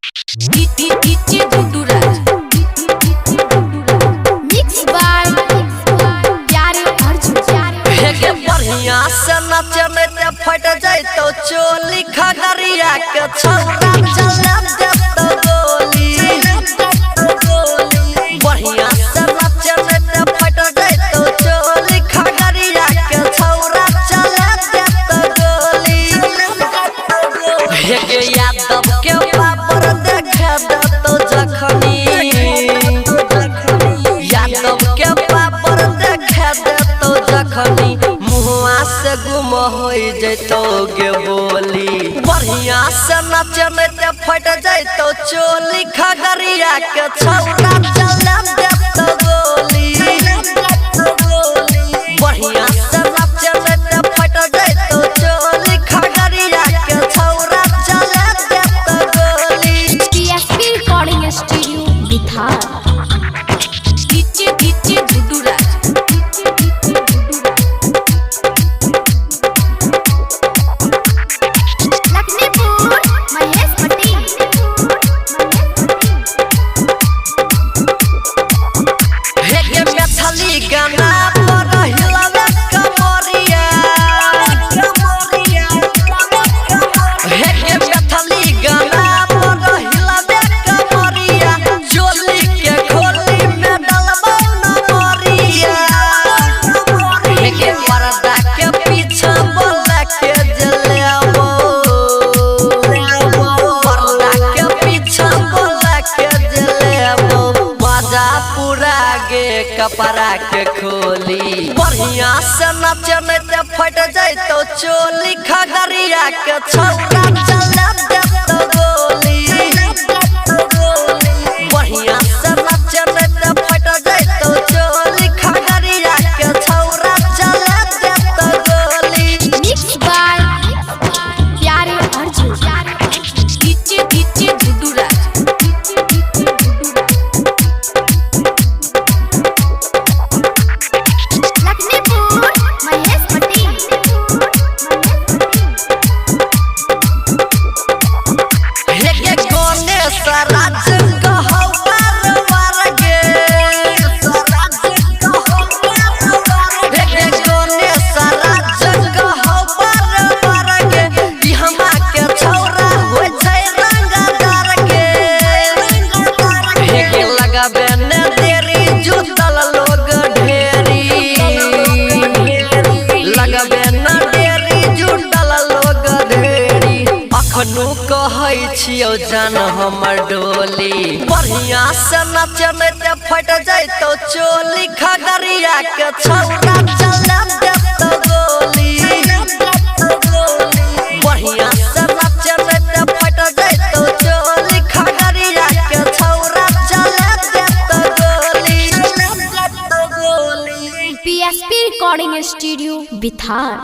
DJ Guddu Raj mix by Pyare Arjun हेगे बढ़िया से नचने ते फट जाए तो चोली खगरिया के छौरा चले दे तो गोली बढ़िया से नचने ते फट जाए तो चोली खगरिया के छौरा चले दे तो गोली हेगे यादव के पावर देखे दे तो जखनी यादव के पावर देखे दे तो जखनी मुहवा से गुम हो जैतो गे बोली बढ़िया से नचने ते फट जैतो चोली खगरिया के छौरा चले दे तो गोली बढ़िया से नचने ते फट जैतो चोली खगरिया के छौरा चले दे तो गोली। PSP recording studio Bihar DJ Guddu Raj Lakhanpur Mahesh Patel हेगे मैथिली गाना पर हिलावे कमरिया हेगे मैथिली गाना पर हिलावे कमरिया चोली के खोली में डलबो नमरिया हेगे पर्दा के पीछे बोला के जलेबो पर्दा के पीछे बोला के जलेबो बाजा पूरा गे कपड़ा के खोली बढ़िया से नचने ते फट जाए तो चोली खगरिया के छौरा चले दे तो गोली बढ़िया से नचने ते फट जाए तो चोली खगरिया के छौरा चले दे तो गोली। Mix by Pyare Arjun DJ Guddu Raj Lakhanpur Mahesh Patel हेगे Ganesh राज कहौ बार गे हेगे गणेश राज कहौ बार गे ई हमा के छौरा होय छै रंगदार गे हेगे लगाबे ने देरी जुटल लोग ढेरी लगाबे न देरी जुटल लोग ढेरी अखनो कहै छियौ जान हमर डोली बढ़िया से नचने ते फट जाए तो चोली खगरिया के छौरा चले दे तो गोली बढ़िया से नचने ते फट जाए तो चोली खगरिया के छौरा चले दे तो गोली। PSP recording studio Bihar.